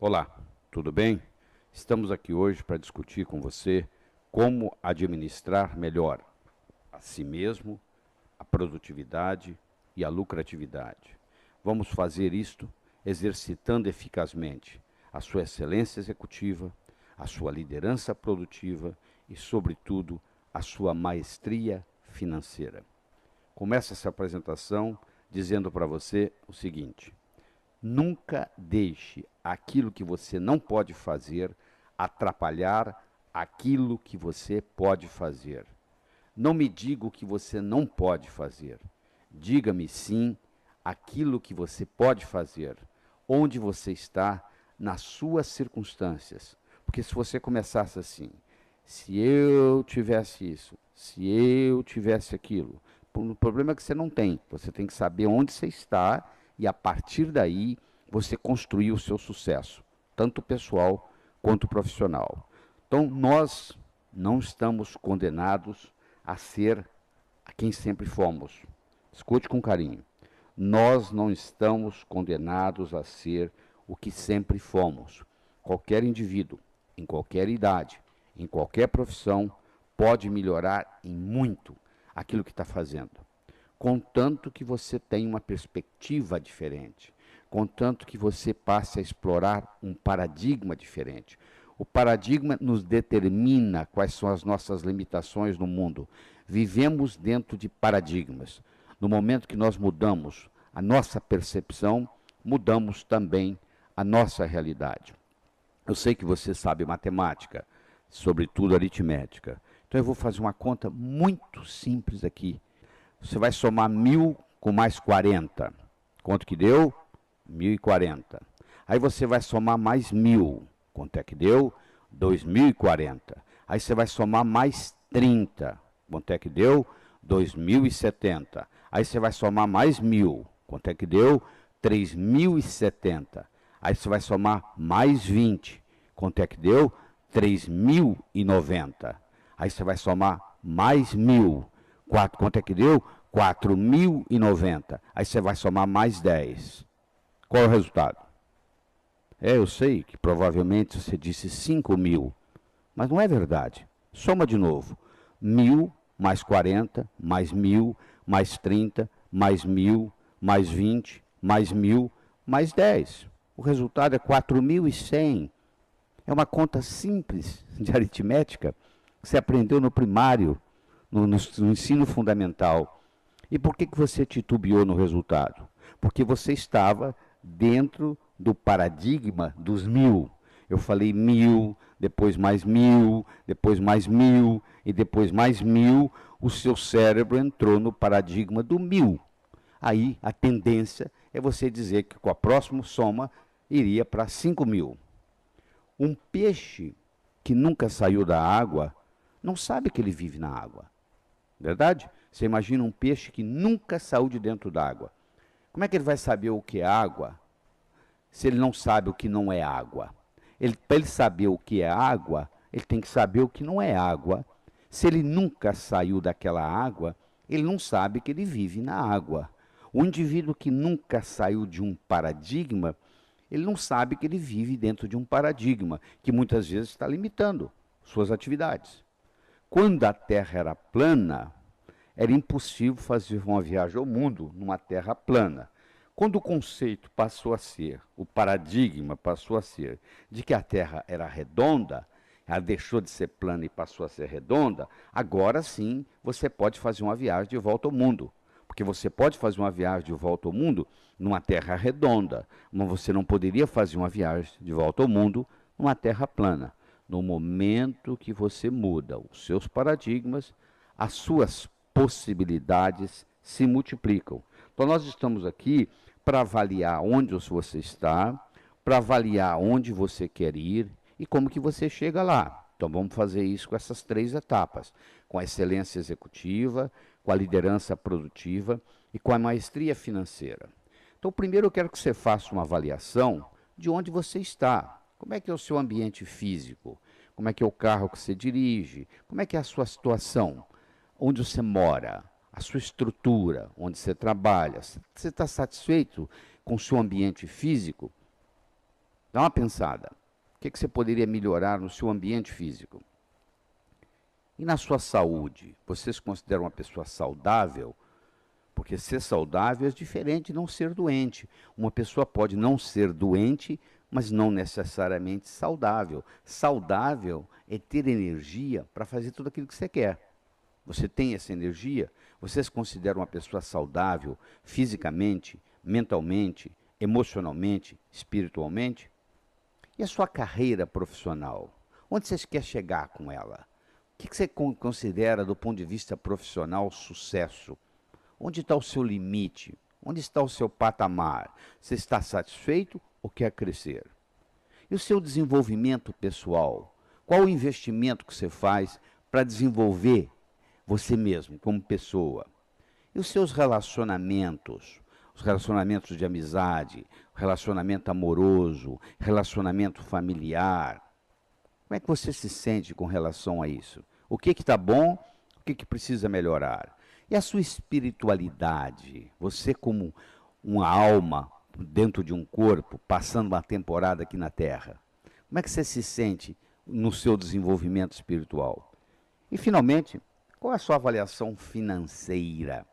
Olá, tudo bem? Estamos aqui hoje para discutir com você como administrar melhor a si mesmo, a produtividade e a lucratividade. Vamos fazer isto exercitando eficazmente a sua excelência executiva, a sua liderança produtiva e, sobretudo, a sua maestria financeira. Começo essa apresentação dizendo para você o seguinte: nunca deixe aquilo que você não pode fazer atrapalhar aquilo que você pode fazer. Não me diga o que você não pode fazer. Diga-me sim aquilo que você pode fazer, onde você está, nas suas circunstâncias. Porque se você começasse assim, se eu tivesse isso, se eu tivesse aquilo, o problema é que você não tem. Você tem que saber onde você está e a partir daí você construir o seu sucesso, tanto pessoal quanto profissional. Então, nós não estamos condenados a ser a quem sempre fomos. Escute com carinho. Nós não estamos condenados a ser o que sempre fomos. Qualquer indivíduo, em qualquer idade, em qualquer profissão, pode melhorar em muito aquilo que está fazendo, contanto que você tenha uma perspectiva diferente, contanto que você passe a explorar um paradigma diferente. O paradigma nos determina quais são as nossas limitações no mundo. Vivemos dentro de paradigmas. No momento que nós mudamos a nossa percepção, mudamos também a nossa realidade. Eu sei que você sabe matemática, sobretudo aritmética. Então eu vou fazer uma conta muito simples aqui. Você vai somar 1.000 com mais 40. Quanto que deu? 1.040. Aí você vai somar mais 1.000. Quanto é que deu? 2.040. Aí você vai somar mais 30. Quanto é que deu? 2.070. Aí você vai somar mais 1.000. Quanto é que deu? 3.070. Aí você vai somar mais 20. Quanto é que deu? 3.090. Aí você vai somar mais 1.000. Quanto é que deu? 4.090. Aí você vai somar mais 10. Qual é o resultado? Eu sei que provavelmente você disse 5.000, mas não é verdade. Soma de novo. 1.000 mais 40, mais 1.000, mais 30, mais 1.000, mais 20, mais 1.000, mais 10. O resultado é 4.100. É uma conta simples de aritmética que você aprendeu no primário, no ensino fundamental. E por que você titubeou no resultado? Porque você estava dentro do paradigma dos 1.000. Eu falei 1.000, depois mais 1.000, depois mais 1.000 e depois mais 1.000. O seu cérebro entrou no paradigma do 1.000. Aí a tendência é você dizer que com a próxima soma iria para 5.000. Um peixe que nunca saiu da água não sabe que ele vive na água. Verdade? Você imagina um peixe que nunca saiu de dentro d'água. Como é que ele vai saber o que é água se ele não sabe o que não é água? Para ele saber o que é água, ele tem que saber o que não é água. Se ele nunca saiu daquela água, ele não sabe que ele vive na água. O indivíduo que nunca saiu de um paradigma, ele não sabe que ele vive dentro de um paradigma, que muitas vezes está limitando suas atividades. Quando a Terra era plana, era impossível fazer uma viagem ao mundo numa Terra plana. Quando o conceito passou a ser, o paradigma passou a ser de que a Terra era redonda, ela deixou de ser plana e passou a ser redonda, agora sim você pode fazer uma viagem de volta ao mundo. Porque você pode fazer uma viagem de volta ao mundo numa Terra redonda, mas você não poderia fazer uma viagem de volta ao mundo numa Terra plana. No momento que você muda os seus paradigmas, as suas possibilidades se multiplicam. Então, nós estamos aqui para avaliar onde você está, para avaliar onde você quer ir e como que você chega lá. Então, vamos fazer isso com essas 3 etapas, com a excelência executiva, com a liderança produtiva e com a maestria financeira. Então, primeiro eu quero que você faça uma avaliação de onde você está. Como é que é o seu ambiente físico? Como é que é o carro que você dirige? Como é que é a sua situação? Onde você mora? A sua estrutura? Onde você trabalha? Você está satisfeito com o seu ambiente físico? Dá uma pensada. O que você poderia melhorar no seu ambiente físico? E na sua saúde? Você se considera uma pessoa saudável? Porque ser saudável é diferente de não ser doente. Uma pessoa pode não ser doente, mas não necessariamente saudável. Saudável é ter energia para fazer tudo aquilo que você quer. Você tem essa energia? Você se considera uma pessoa saudável fisicamente, mentalmente, emocionalmente, espiritualmente? E a sua carreira profissional? Onde você quer chegar com ela? O que você considera, do ponto de vista profissional, sucesso? Onde está o seu limite? Onde está o seu patamar? Você está satisfeito ou quer crescer? E o seu desenvolvimento pessoal? Qual o investimento que você faz para desenvolver você mesmo como pessoa? E os seus relacionamentos? Os relacionamentos de amizade, relacionamento amoroso, relacionamento familiar. Como é que você se sente com relação a isso? O que está bom? O que precisa melhorar? E a sua espiritualidade? Você como uma alma dentro de um corpo, passando uma temporada aqui na Terra. Como é que você se sente no seu desenvolvimento espiritual? E, finalmente, qual é a sua avaliação financeira?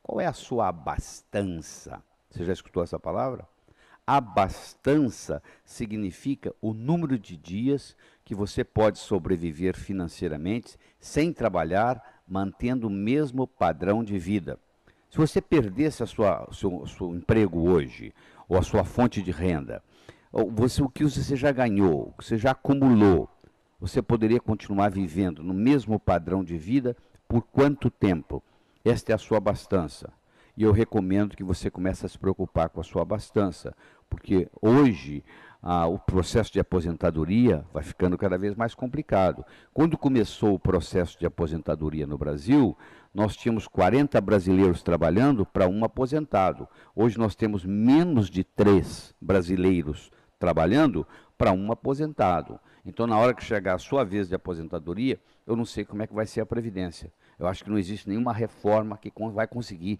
Qual é a sua abastança? Você já escutou essa palavra? Abastança significa o número de dias que você pode sobreviver financeiramente sem trabalhar, mantendo o mesmo padrão de vida. Se você perdesse seu emprego hoje, ou a sua fonte de renda, o que você já ganhou, o que você já acumulou, você poderia continuar vivendo no mesmo padrão de vida por quanto tempo? Esta é a sua abastança. E eu recomendo que você comece a se preocupar com a sua abastança, porque hoje o processo de aposentadoria vai ficando cada vez mais complicado. Quando começou o processo de aposentadoria no Brasil, nós tínhamos 40 brasileiros trabalhando para um aposentado. Hoje nós temos menos de 3 brasileiros trabalhando para um aposentado. Então, na hora que chegar a sua vez de aposentadoria, eu não sei como é que vai ser a Previdência. Eu acho que não existe nenhuma reforma que vai conseguir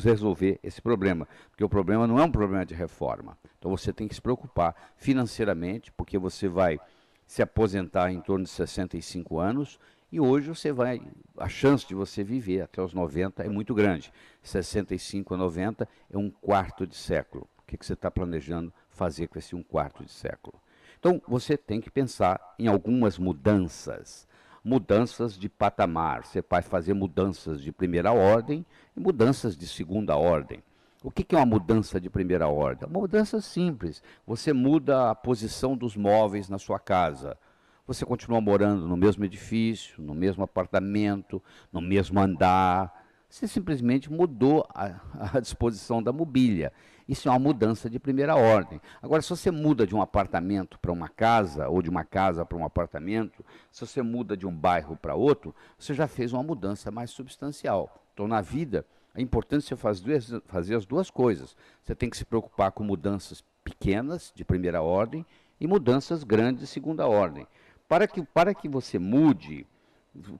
resolver esse problema, porque o problema não é um problema de reforma. Então você tem que se preocupar financeiramente, porque você vai se aposentar em torno de 65 anos e hoje a chance de você viver até os 90 é muito grande. 65 a 90 é um quarto de século. O que você está planejando fazer com esse um quarto de século? Então você tem que pensar em algumas mudanças de patamar. Você vai fazer mudanças de primeira ordem e mudanças de segunda ordem. O que é uma mudança de primeira ordem? Uma mudança simples. Você muda a posição dos móveis na sua casa. Você continua morando no mesmo edifício, no mesmo apartamento, no mesmo andar. Você simplesmente mudou a disposição da mobília. Isso é uma mudança de primeira ordem. Agora, se você muda de um apartamento para uma casa, ou de uma casa para um apartamento, se você muda de um bairro para outro, você já fez uma mudança mais substancial. Então, na vida, é importante você fazer as duas coisas. Você tem que se preocupar com mudanças pequenas, de primeira ordem, e mudanças grandes, de segunda ordem. Para que você mude,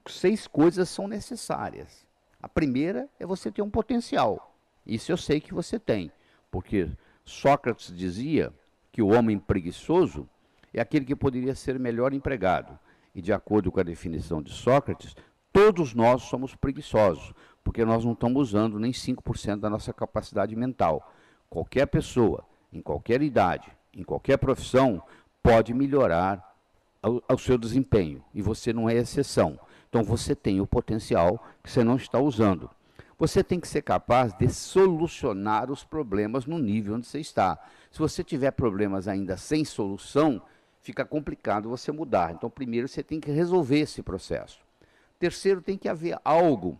6 coisas são necessárias. A primeira é você ter um potencial. Isso eu sei que você tem. Porque Sócrates dizia que o homem preguiçoso é aquele que poderia ser melhor empregado. E de acordo com a definição de Sócrates, todos nós somos preguiçosos, porque nós não estamos usando nem 5% da nossa capacidade mental. Qualquer pessoa, em qualquer idade, em qualquer profissão, pode melhorar o seu desempenho. E você não é exceção. Então você tem o potencial que você não está usando. Você tem que ser capaz de solucionar os problemas no nível onde você está. Se você tiver problemas ainda sem solução, fica complicado você mudar. Então, primeiro, você tem que resolver esse processo. Terceiro, tem que haver algo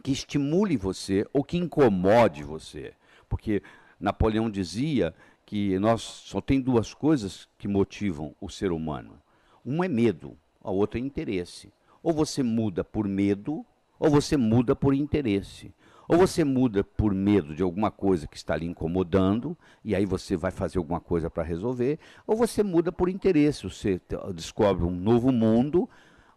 que estimule você ou que incomode você. Porque Napoleão dizia que nós só tem 2 coisas que motivam o ser humano. Um é medo, a outra é interesse. Ou você muda por medo, ou você muda por interesse. Ou você muda por medo de alguma coisa que está lhe incomodando, e aí você vai fazer alguma coisa para resolver, ou você muda por interesse, você descobre um novo mundo,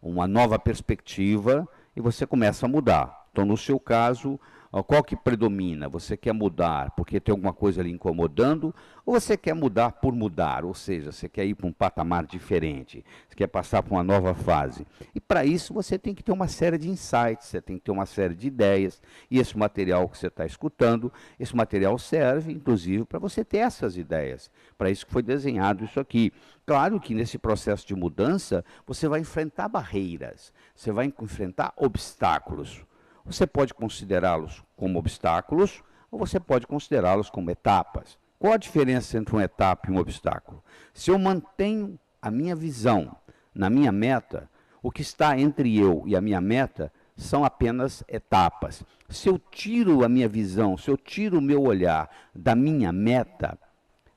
uma nova perspectiva, e você começa a mudar. Então, no seu caso, Qual que predomina? Você quer mudar porque tem alguma coisa ali incomodando, ou você quer mudar por mudar? Ou seja, você quer ir para um patamar diferente, você quer passar para uma nova fase. E para isso você tem que ter uma série de insights, você tem que ter uma série de ideias, e esse material que você está escutando, esse material serve, inclusive, para você ter essas ideias. Para isso que foi desenhado isso aqui. Claro que nesse processo de mudança, você vai enfrentar barreiras, você vai enfrentar obstáculos. Você pode considerá-los como obstáculos ou você pode considerá-los como etapas. Qual a diferença entre uma etapa e um obstáculo? Se eu mantenho a minha visão na minha meta, o que está entre eu e a minha meta são apenas etapas. Se eu tiro a minha visão, se eu tiro o meu olhar da minha meta,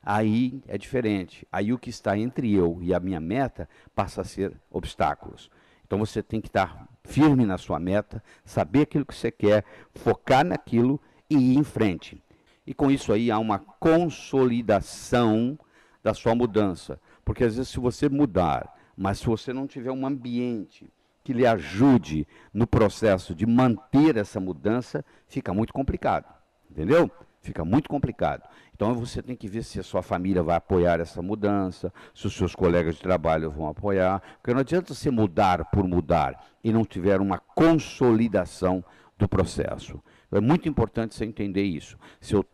aí é diferente. Aí o que está entre eu e a minha meta passa a ser obstáculos. Então você tem que estar firme na sua meta, saber aquilo que você quer, focar naquilo e ir em frente. E com isso aí há uma consolidação da sua mudança. Porque às vezes se você mudar, mas se você não tiver um ambiente que lhe ajude no processo de manter essa mudança, fica muito complicado. Entendeu? Fica muito complicado. Então você tem que ver se a sua família vai apoiar essa mudança, se os seus colegas de trabalho vão apoiar, porque não adianta você mudar por mudar e não tiver uma consolidação do processo. É muito importante você entender isso. Se eu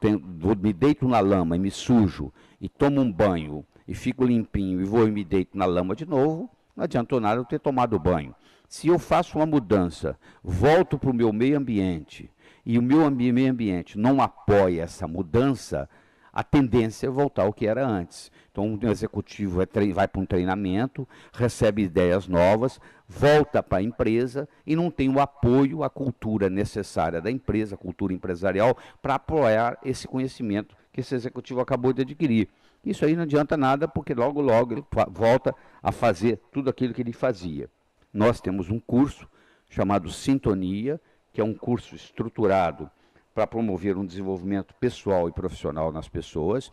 me deito na lama e me sujo, e tomo um banho, e fico limpinho, e vou e me deito na lama de novo, não adiantou nada eu ter tomado banho. Se eu faço uma mudança, volto para o meu meio ambiente, e o meu meio ambiente não apoia essa mudança, a tendência é voltar ao que era antes. Então, um executivo vai para um treinamento, recebe ideias novas, volta para a empresa e não tem o apoio, a cultura necessária da empresa, a cultura empresarial, para apoiar esse conhecimento que esse executivo acabou de adquirir. Isso aí não adianta nada, porque logo, logo ele volta a fazer tudo aquilo que ele fazia. Nós temos um curso chamado Sintonia, que é um curso estruturado para promover um desenvolvimento pessoal e profissional nas pessoas.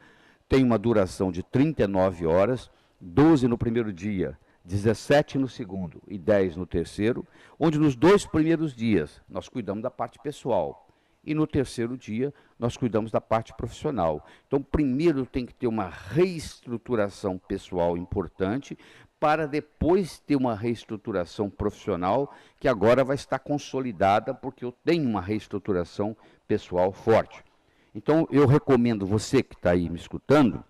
Tem uma duração de 39 horas, 12 no primeiro dia, 17 no segundo e 10 no terceiro, onde nos 2 primeiros dias nós cuidamos da parte pessoal e no terceiro dia nós cuidamos da parte profissional. Então, primeiro tem que ter uma reestruturação pessoal importante, para depois ter uma reestruturação profissional, que agora vai estar consolidada, porque eu tenho uma reestruturação pessoal forte. Então, eu recomendo você que está aí me escutando,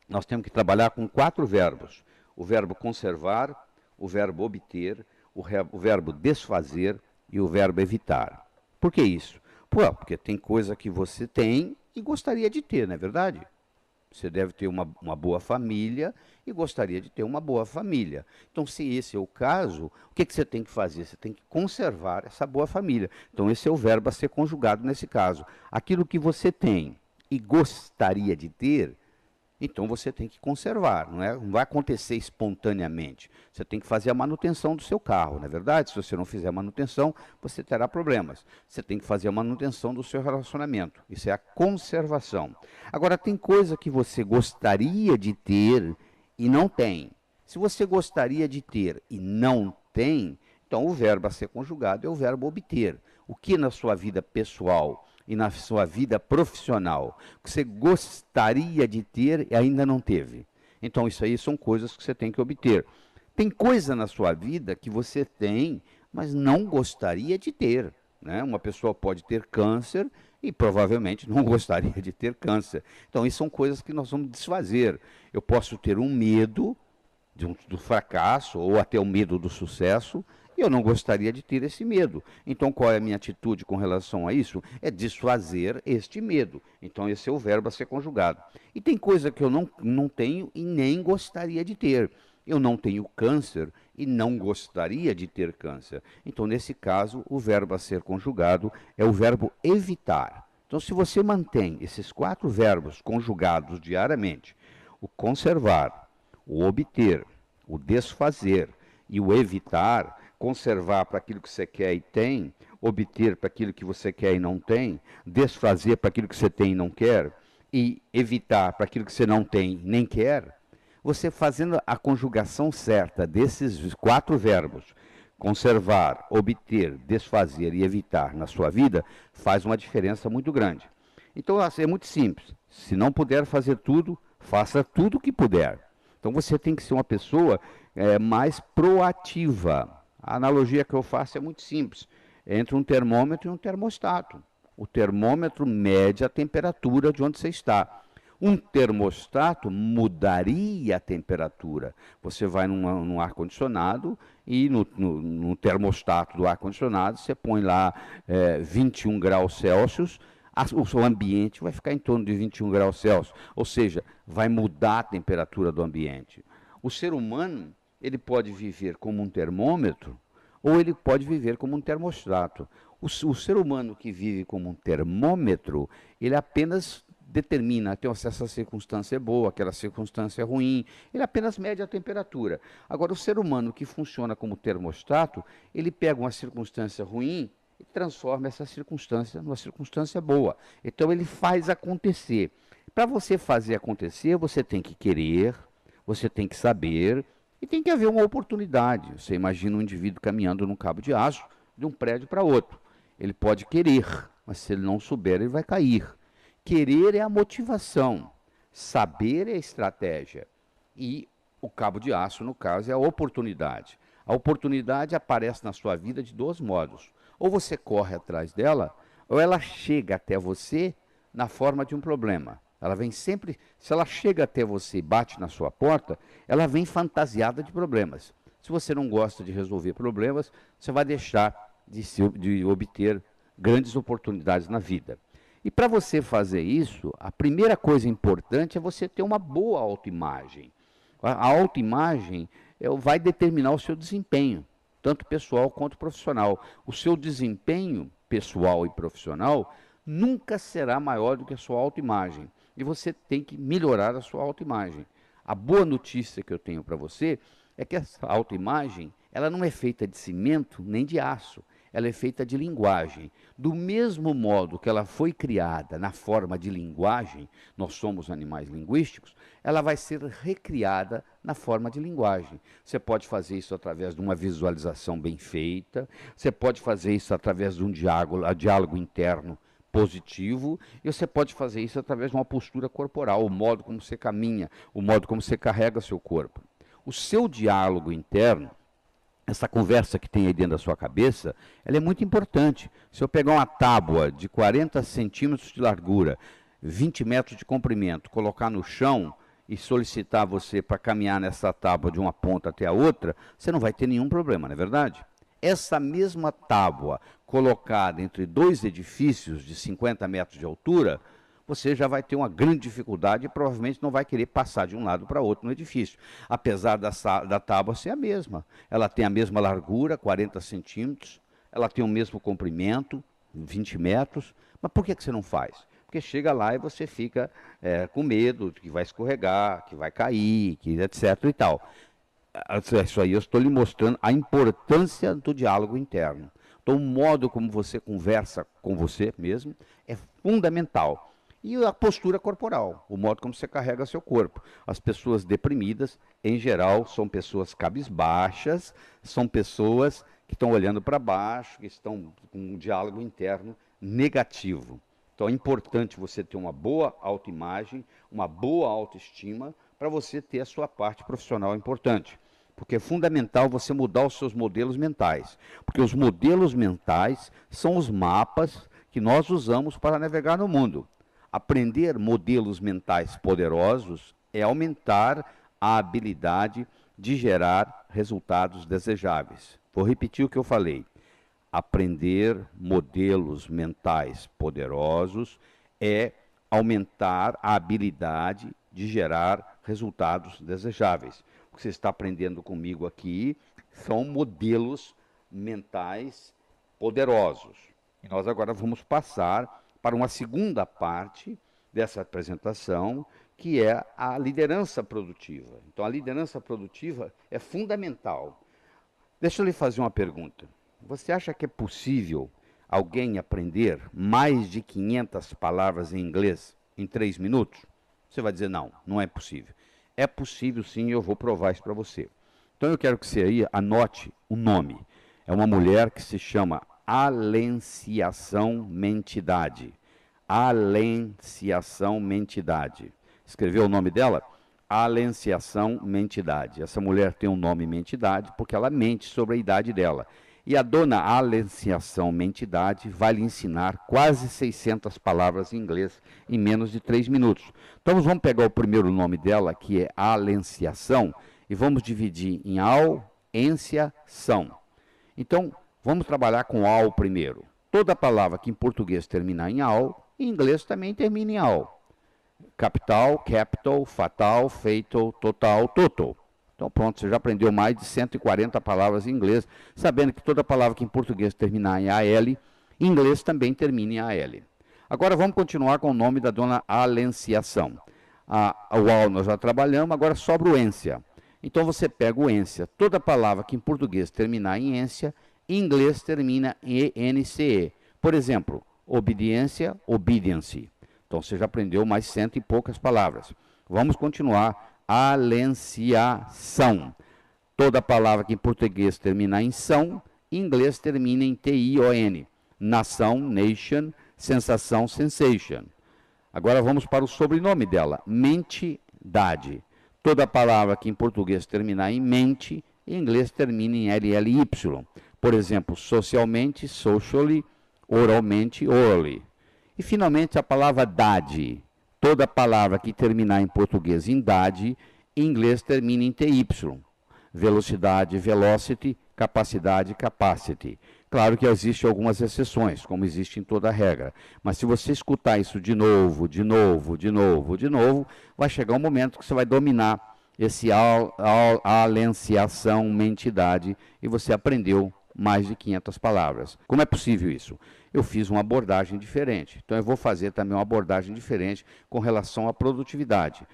nós temos que trabalhar com 4 verbos. O verbo conservar, o verbo obter, o verbo desfazer e o verbo evitar. Por que isso? Porque tem coisa que você tem e gostaria de ter, não é verdade? Você deve ter uma boa família e gostaria de ter uma boa família. Então, se esse é o caso, o que você tem que fazer? Você tem que conservar essa boa família. Então, esse é o verbo a ser conjugado nesse caso. Aquilo que você tem e gostaria de ter, então você tem que conservar, não é? Não vai acontecer espontaneamente. Você tem que fazer a manutenção do seu carro, não é verdade? Se você não fizer a manutenção, você terá problemas. Você tem que fazer a manutenção do seu relacionamento. Isso é a conservação. Agora, tem coisa que você gostaria de ter e não tem. Se você gostaria de ter e não tem, então o verbo a ser conjugado é o verbo obter. O que na sua vida pessoal e na sua vida profissional que você gostaria de ter e ainda não teve? Então, isso aí são coisas que você tem que obter. Tem coisa na sua vida que você tem, mas não gostaria de ter, né? Uma pessoa pode ter câncer e provavelmente não gostaria de ter câncer. Então, isso são coisas que nós vamos desfazer. Eu posso ter um medo do fracasso ou até o medo do sucesso, e eu não gostaria de ter esse medo. Então, qual é a minha atitude com relação a isso? É desfazer este medo. Então, esse é o verbo a ser conjugado. E tem coisa que eu não tenho e nem gostaria de ter. Eu não tenho câncer e não gostaria de ter câncer. Então, nesse caso, o verbo a ser conjugado é o verbo evitar. Então, se você mantém esses 4 verbos conjugados diariamente, o conservar, o obter, o desfazer e o evitar, conservar para aquilo que você quer e tem, obter para aquilo que você quer e não tem, desfazer para aquilo que você tem e não quer, e evitar para aquilo que você não tem nem quer, você fazendo a conjugação certa desses 4 verbos, conservar, obter, desfazer e evitar na sua vida faz uma diferença muito grande. Então, assim, é muito simples. Se não puder fazer tudo, faça tudo o que puder. Então, você tem que ser uma pessoa mais proativa. A analogia que eu faço é muito simples. É entre um termômetro e um termostato. O termômetro mede a temperatura de onde você está. Um termostato mudaria a temperatura. Você vai num ar-condicionado e no termostato do ar-condicionado você põe lá 21 graus Celsius, o seu ambiente vai ficar em torno de 21 graus Celsius, ou seja, vai mudar a temperatura do ambiente. O ser humano, ele pode viver como um termômetro ou ele pode viver como um termostato. O ser humano que vive como um termômetro, ele apenas determina, então, se essa circunstância é boa, aquela circunstância é ruim, ele apenas mede a temperatura. Agora, o ser humano que funciona como termostato, ele pega uma circunstância ruim e transforma essa circunstância numa circunstância boa. Então, ele faz acontecer. Para você fazer acontecer, você tem que querer, você tem que saber e tem que haver uma oportunidade. Você imagina um indivíduo caminhando num cabo de aço de um prédio para outro. Ele pode querer, mas se ele não souber, ele vai cair. Querer é a motivação, saber é a estratégia e o cabo de aço, no caso, é a oportunidade. A oportunidade aparece na sua vida de dois modos. Ou você corre atrás dela, ou ela chega até você na forma de um problema. Ela vem sempre, se ela chega até você e bate na sua porta, ela vem fantasiada de problemas. Se você não gosta de resolver problemas, você vai deixar de obter grandes oportunidades na vida. E para você fazer isso, a primeira coisa importante é você ter uma boa autoimagem. A autoimagem vai determinar o seu desempenho, tanto pessoal quanto profissional. O seu desempenho pessoal e profissional nunca será maior do que a sua autoimagem. E você tem que melhorar a sua autoimagem. A boa notícia que eu tenho para você é que essa autoimagem, ela não é feita de cimento nem de aço. Ela é feita de linguagem. Do mesmo modo que ela foi criada na forma de linguagem, nós somos animais linguísticos, ela vai ser recriada na forma de linguagem. Você pode fazer isso através de uma visualização bem feita, você pode fazer isso através de um diálogo interno positivo, e você pode fazer isso através de uma postura corporal, o modo como você caminha, o modo como você carrega seu corpo. O seu diálogo interno, essa conversa que tem aí dentro da sua cabeça, ela é muito importante. Se eu pegar uma tábua de 40 centímetros de largura, 20 metros de comprimento, colocar no chão e solicitar você para caminhar nessa tábua de uma ponta até a outra, você não vai ter nenhum problema, não é verdade? Essa mesma tábua colocada entre dois edifícios de 50 metros de altura, você já vai ter uma grande dificuldade e provavelmente não vai querer passar de um lado para outro no edifício. Apesar da tábua ser a mesma. Ela tem a mesma largura, 40 centímetros, ela tem o mesmo comprimento, 20 metros. Mas por que você não faz? Porque chega lá e você fica com medo de que vai escorregar, que vai cair, que etc. e tal. Isso aí eu estou lhe mostrando a importância do diálogo interno. Então, o modo como você conversa com você mesmo é fundamental. E a postura corporal, o modo como você carrega seu corpo. As pessoas deprimidas, em geral, são pessoas cabisbaixas, são pessoas que estão olhando para baixo, que estão com um diálogo interno negativo. Então é importante você ter uma boa autoimagem, uma boa autoestima, para você ter a sua parte profissional importante. Porque é fundamental você mudar os seus modelos mentais. Porque os modelos mentais são os mapas que nós usamos para navegar no mundo. Aprender modelos mentais poderosos é aumentar a habilidade de gerar resultados desejáveis. Vou repetir o que eu falei. Aprender modelos mentais poderosos é aumentar a habilidade de gerar resultados desejáveis. O que você está aprendendo comigo aqui são modelos mentais poderosos. E nós agora vamos passar para uma segunda parte dessa apresentação, que é a liderança produtiva. Então, a liderança produtiva é fundamental. Deixa eu lhe fazer uma pergunta. Você acha que é possível alguém aprender mais de 500 palavras em inglês em 3 minutos? Você vai dizer, não, não é possível. É possível sim, eu vou provar isso para você. Então, eu quero que você aí anote o nome. É uma mulher que se chama Alenciação Mentidade. Alenciação Mentidade. Escreveu o nome dela? Alenciação Mentidade. Essa mulher tem um nome Mentidade porque ela mente sobre a idade dela. E a dona Alenciação Mentidade vai lhe ensinar quase 600 palavras em inglês em menos de 3 minutos. Então vamos pegar o primeiro nome dela, que é Alenciação, e vamos dividir em Al-enciação. Então, vamos trabalhar com al primeiro. Toda palavra que em português terminar em al, em inglês também termina em al. Capital, capital, fatal, fatal, total, total. Então pronto, você já aprendeu mais de 140 palavras em inglês, sabendo que toda palavra que em português terminar em AL, em inglês também termina em AL. Agora vamos continuar com o nome da dona Alenciação. O al nós já trabalhamos, agora sobra o ência. Então você pega o ência. Toda palavra que em português terminar em ência, em inglês termina em ENCE. Por exemplo, obediência, obedience. Então você já aprendeu mais 100 e poucas palavras. Vamos continuar. Alenciação. Toda palavra que em português termina em são, em inglês termina em TION. Nação, nation, sensação, sensation. Agora vamos para o sobrenome dela. Mentidade. Toda palavra que em português terminar em mente, em inglês termina em LLY. Por exemplo, socialmente, socially, oralmente, orally. E finalmente a palavra dade. Toda palavra que terminar em português em dade, em inglês termina em TY. Velocidade, velocity, capacidade, capacity. Claro que existem algumas exceções, como existe em toda regra. Mas se você escutar isso de novo, vai chegar um momento que você vai dominar esse alenciação, mentidade, e você aprendeu mais de 500 palavras. Como é possível isso? Eu fiz uma abordagem diferente. Então, eu vou fazer também uma abordagem diferente com relação à produtividade.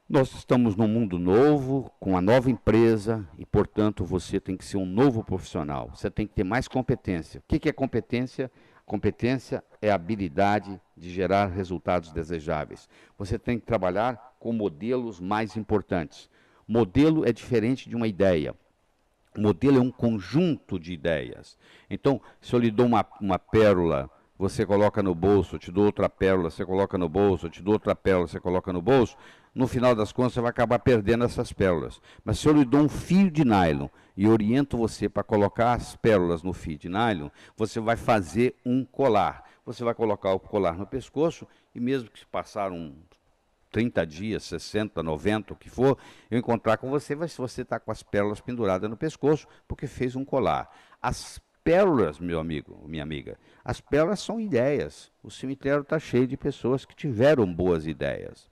Nós estamos num mundo novo, com uma nova empresa, e, portanto, você tem que ser um novo profissional. Você tem que ter mais competência. O que é competência? Competência é a habilidade de gerar resultados desejáveis. Você tem que trabalhar com modelos mais importantes. Modelo é diferente de uma ideia. O modelo é um conjunto de ideias. Então, se eu lhe dou uma pérola, você coloca no bolso, eu te dou outra pérola, você coloca no bolso, eu te dou outra pérola, você coloca no bolso, no final das contas você vai acabar perdendo essas pérolas. Mas se eu lhe dou um fio de nylon e oriento você para colocar as pérolas no fio de nylon, você vai fazer um colar. Você vai colocar o colar no pescoço e mesmo que se passar 30 dias, 60, 90, o que for, eu encontrar com você, vai se você está com as pérolas penduradas no pescoço, porque fez um colar. As pérolas, meu amigo, minha amiga, as pérolas são ideias. O cemitério está cheio de pessoas que tiveram boas ideias.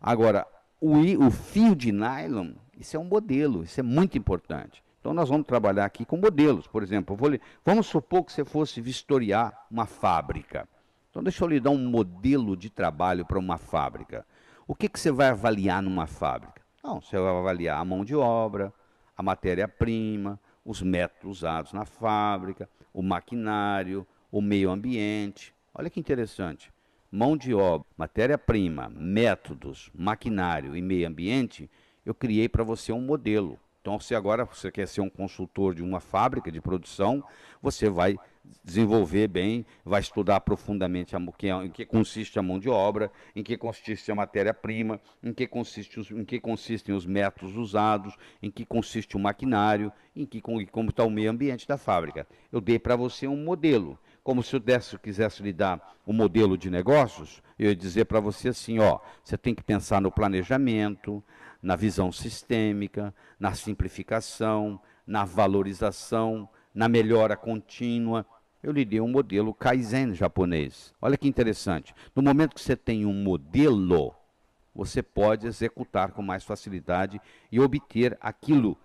Agora, o fio de nylon, isso é um modelo, isso é muito importante. Então, nós vamos trabalhar aqui com modelos. Por exemplo, vamos supor que você fosse vistoriar uma fábrica. Então, deixa eu lhe dar um modelo de trabalho para uma fábrica. O que você vai avaliar numa fábrica? Não, você vai avaliar a mão de obra, a matéria-prima, os métodos usados na fábrica, o maquinário, o meio ambiente. Olha que interessante. Mão de obra, matéria-prima, métodos, maquinário e meio ambiente, eu criei para você um modelo. Então, se agora você quer ser um consultor de uma fábrica de produção, você vai desenvolver bem, vai estudar profundamente em que consiste a mão de obra, em que consiste a matéria-prima, em que consistem os métodos usados, em que consiste o maquinário, como está o meio ambiente da fábrica. Eu dei para você um modelo. Como se eu quisesse lhe dar um modelo de negócios, eu ia dizer para você assim, ó, você tem que pensar no planejamento, na visão sistêmica, na simplificação, na valorização, na melhora contínua. Eu lhe dei um modelo Kaizen japonês. Olha que interessante. No momento que você tem um modelo, você pode executar com mais facilidade e obter aquilo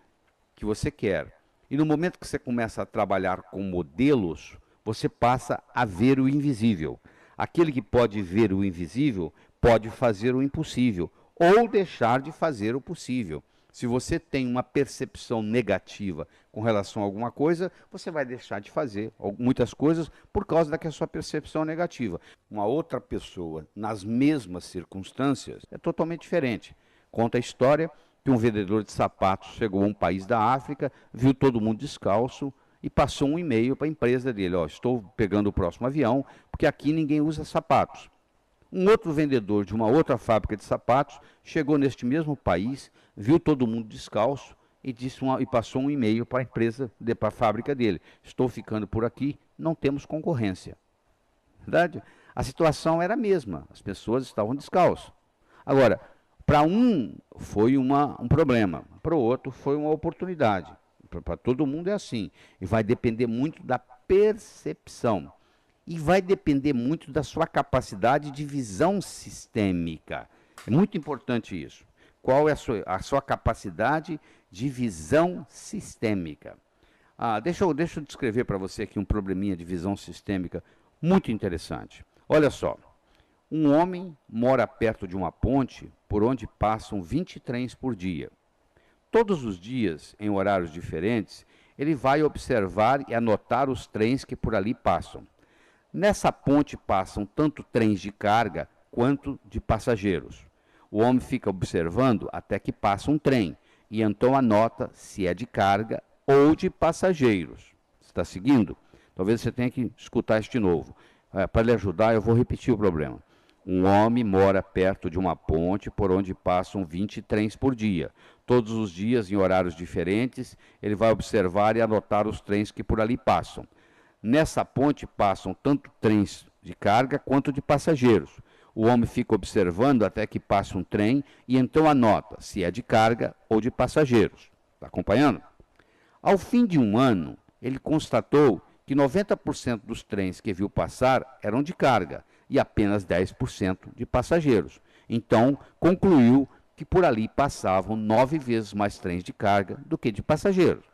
que você quer. E no momento que você começa a trabalhar com modelos, você passa a ver o invisível. Aquele que pode ver o invisível pode fazer o impossível ou deixar de fazer o possível. Se você tem uma percepção negativa com relação a alguma coisa, você vai deixar de fazer muitas coisas por causa da sua percepção negativa. Uma outra pessoa, nas mesmas circunstâncias, é totalmente diferente. Conta a história que um vendedor de sapatos chegou a um país da África, viu todo mundo descalço e passou um e-mail para a empresa dele, ó, estou pegando o próximo avião, porque aqui ninguém usa sapatos. Um outro vendedor de uma outra fábrica de sapatos chegou neste mesmo país, viu todo mundo descalço e, e passou um e-mail para a empresa, para a fábrica dele. Estou ficando por aqui, não temos concorrência. Verdade? A situação era a mesma, as pessoas estavam descalças. Agora, para um foi um problema, para o outro foi uma oportunidade. Para todo mundo é assim. E vai depender muito da percepção. E vai depender muito da sua capacidade de visão sistêmica. É muito importante isso. Qual é a sua capacidade de visão sistêmica? Deixa eu descrever para você aqui um probleminha de visão sistêmica muito interessante. Olha só. Um homem mora perto de uma ponte por onde passam 20 trens por dia. Todos os dias, em horários diferentes, ele vai observar e anotar os trens que por ali passam. Nessa ponte passam tanto trens de carga quanto de passageiros. O homem fica observando até que passa um trem e então anota se é de carga ou de passageiros. Está seguindo? Talvez você tenha que escutar isso de novo. Para lhe ajudar, eu vou repetir o problema. Um homem mora perto de uma ponte por onde passam 20 trens por dia. Todos os dias, em horários diferentes, ele vai observar e anotar os trens que por ali passam. Nessa ponte passam tanto trens de carga quanto de passageiros. O homem fica observando até que passa um trem e então anota se é de carga ou de passageiros. Está acompanhando? Ao fim de um ano, ele constatou que 90% dos trens que viu passar eram de carga e apenas 10% de passageiros. Então, concluiu que por ali passavam 9 vezes mais trens de carga do que de passageiros.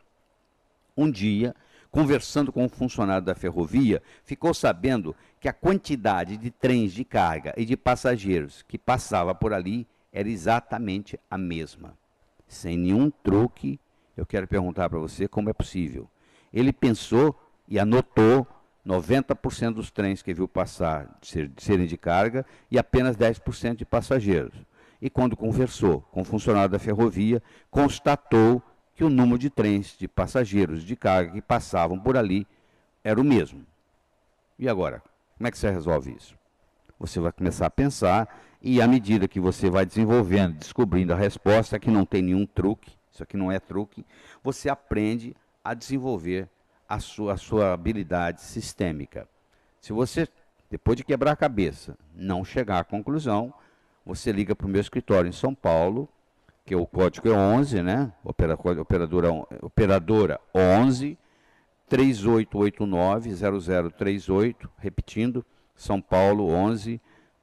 Um dia, conversando com um funcionário da ferrovia, ficou sabendo que a quantidade de trens de carga e de passageiros que passava por ali era exatamente a mesma. Sem nenhum truque, eu quero perguntar para você como é possível. Ele pensou e anotou 90% dos trens que viu passar serem de carga e apenas 10% de passageiros. E quando conversou com o funcionário da ferrovia, constatou que o número de trens de passageiros de carga que passavam por ali era o mesmo. E agora? Como é que você resolve isso? Você vai começar a pensar e à medida que você vai desenvolvendo, descobrindo a resposta, que não tem nenhum truque, isso aqui não é truque, você aprende a desenvolver a sua habilidade sistêmica. Se você, depois de quebrar a cabeça, não chegar à conclusão, você liga para o meu escritório em São Paulo, que o código é 11, né? Operadora 11 3889-0038, repetindo, São Paulo 11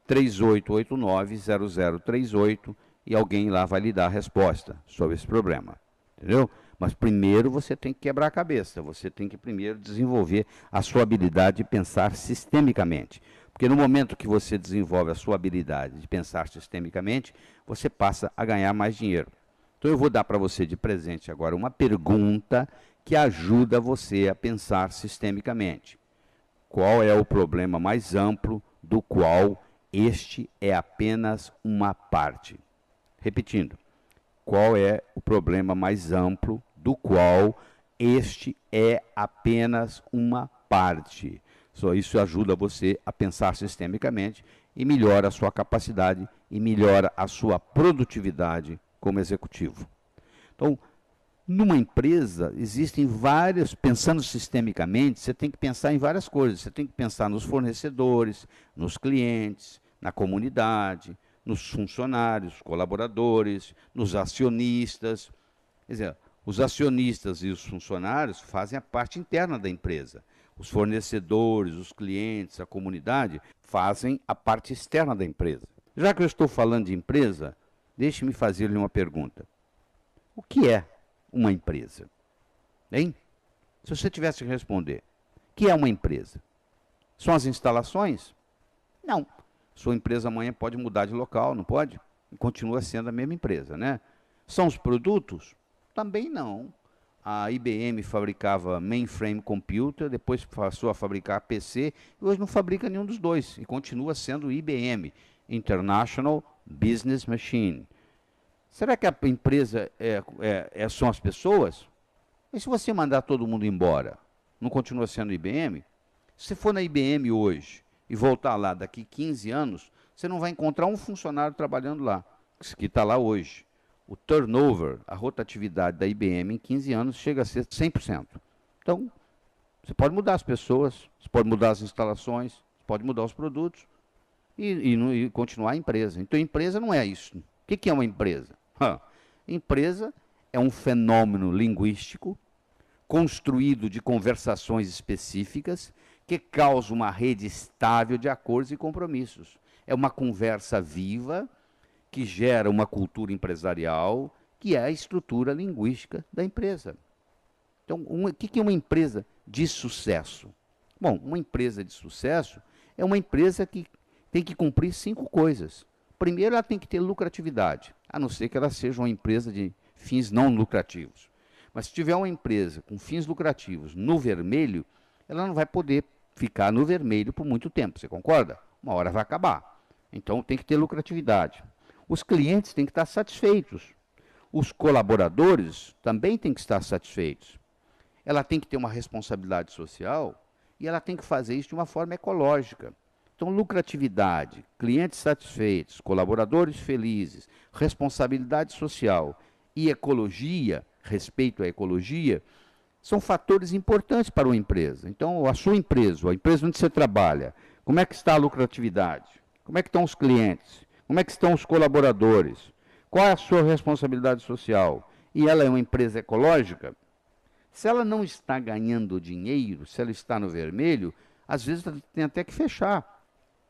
3889-0038, e alguém lá vai lhe dar a resposta sobre esse problema, entendeu? Mas primeiro você tem que quebrar a cabeça, você tem que primeiro desenvolver a sua habilidade de pensar sistemicamente. Porque no momento que você desenvolve a sua habilidade de pensar sistemicamente, você passa a ganhar mais dinheiro. Então eu vou dar para você de presente agora uma pergunta que ajuda você a pensar sistemicamente. Qual é o problema mais amplo do qual este é apenas uma parte? Repetindo, qual é o problema mais amplo do qual este é apenas uma parte? Só isso ajuda você a pensar sistemicamente e melhora a sua capacidade e melhora a sua produtividade como executivo. Então, numa empresa, existem várias, pensando sistemicamente, você tem que pensar em várias coisas. Você tem que pensar nos fornecedores, nos clientes, na comunidade, nos funcionários, colaboradores, nos acionistas. Quer dizer, os acionistas e os funcionários fazem a parte interna da empresa. Os fornecedores, os clientes, a comunidade fazem a parte externa da empresa. Já que eu estou falando de empresa, deixe-me fazer-lhe uma pergunta. O que é uma empresa? Hein? Se você tivesse que responder, o que é uma empresa? São as instalações? Não. Sua empresa amanhã pode mudar de local, não pode? E continua sendo a mesma empresa, né? São os produtos? Também não. A IBM fabricava mainframe computer, depois passou a fabricar PC, e hoje não fabrica nenhum dos dois, e continua sendo IBM, International Business Machine. Será que a empresa são as pessoas? E se você mandar todo mundo embora? não continua sendo IBM? Se você for na IBM hoje e voltar lá daqui 15 anos, você não vai encontrar um funcionário trabalhando lá, que está lá hoje. O turnover, a rotatividade da IBM em 15 anos chega a ser 100%. Então, você pode mudar as pessoas, você pode mudar as instalações, você pode mudar os produtos e continuar a empresa. Então, empresa não é isso. O que é uma empresa? Empresa é um fenômeno linguístico construído de conversações específicas que causa uma rede estável de acordos e compromissos. É uma conversa viva que gera uma cultura empresarial, que é a estrutura linguística da empresa. Então, o que é uma empresa de sucesso? Bom, uma empresa de sucesso é uma empresa que tem que cumprir 5 coisas. Primeiro, ela tem que ter lucratividade, a não ser que ela seja uma empresa de fins não lucrativos. Mas se tiver uma empresa com fins lucrativos no vermelho, ela não vai poder ficar no vermelho por muito tempo, você concorda? Uma hora vai acabar. Então tem que ter lucratividade. Os clientes têm que estar satisfeitos. Os colaboradores também têm que estar satisfeitos. Ela tem que ter uma responsabilidade social e ela tem que fazer isso de uma forma ecológica. Então, lucratividade, clientes satisfeitos, colaboradores felizes, responsabilidade social e ecologia, respeito à ecologia, são fatores importantes para uma empresa. Então, a sua empresa, a empresa onde você trabalha, como é que está a lucratividade? Como é que estão os clientes? Como é que estão os colaboradores? Qual é a sua responsabilidade social? E ela é uma empresa ecológica? Se ela não está ganhando dinheiro, se ela está no vermelho, às vezes tem até que fechar.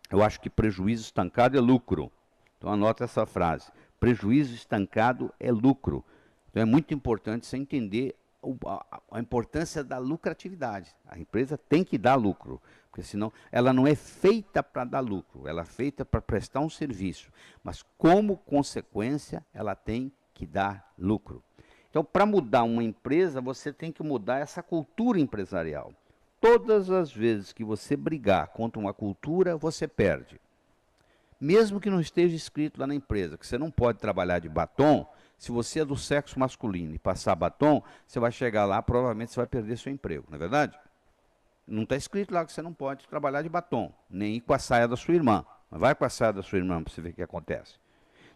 Eu acho que prejuízo estancado é lucro. Então anota essa frase. Prejuízo estancado é lucro. Então é muito importante você entender a importância da lucratividade. A empresa tem que dar lucro, porque senão ela não é feita para dar lucro, ela é feita para prestar um serviço. Mas como consequência, ela tem que dar lucro. Então, para mudar uma empresa, você tem que mudar essa cultura empresarial. Todas as vezes que você brigar contra uma cultura, você perde. Mesmo que não esteja escrito lá na empresa que você não pode trabalhar de batom, se você é do sexo masculino e passar batom, você vai chegar lá, provavelmente você vai perder seu emprego, não é verdade? Não está escrito lá que você não pode trabalhar de batom, nem ir com a saia da sua irmã. Mas vai com a saia da sua irmã para você ver o que acontece.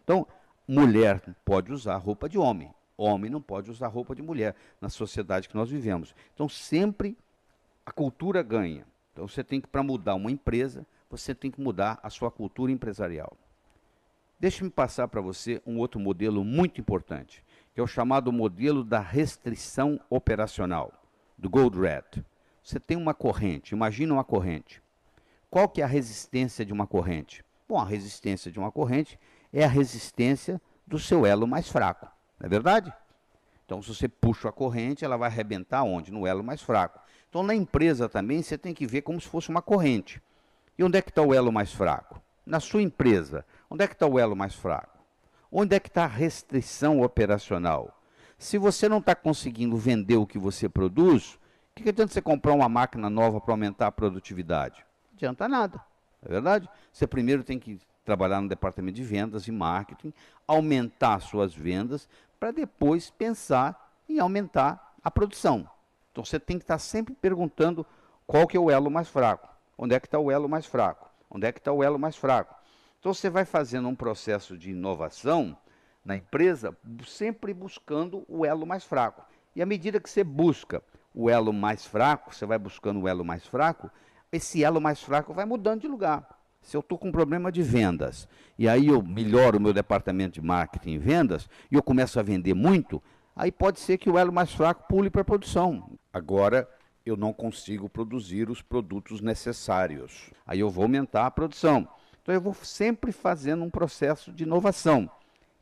Então, mulher pode usar roupa de homem. Homem não pode usar roupa de mulher na sociedade que nós vivemos. Então, sempre a cultura ganha. Então, você tem que, para mudar uma empresa, você tem que mudar a sua cultura empresarial. Deixe-me passar para você um outro modelo muito importante, que é o chamado modelo da restrição operacional, do Goldratt. Você tem uma corrente, imagina uma corrente. Qual que é a resistência de uma corrente? Bom, a resistência de uma corrente é a resistência do seu elo mais fraco, não é verdade? Então, se você puxa a corrente, ela vai arrebentar onde? No elo mais fraco. Então, na empresa também, você tem que ver como se fosse uma corrente. E onde é que está o elo mais fraco? Na sua empresa, onde é que está o elo mais fraco? Onde é que está a restrição operacional? Se você não está conseguindo vender o que você produz, o que adianta você comprar uma máquina nova para aumentar a produtividade? Não adianta nada, não é verdade? Você primeiro tem que trabalhar no departamento de vendas e marketing, aumentar suas vendas, para depois pensar em aumentar a produção. Então você tem que estar sempre perguntando qual que é o elo mais fraco. Onde é que está o elo mais fraco? Onde é que está o elo mais fraco? Então você vai fazendo um processo de inovação na empresa, sempre buscando o elo mais fraco. E à medida que você busca o elo mais fraco, você vai buscando o elo mais fraco, esse elo mais fraco vai mudando de lugar. Se eu estou com um problema de vendas, e aí eu melhoro o meu departamento de marketing e vendas, e eu começo a vender muito, aí pode ser que o elo mais fraco pule para a produção. Agora, eu não consigo produzir os produtos necessários. Aí eu vou aumentar a produção. Então, eu vou sempre fazendo um processo de inovação.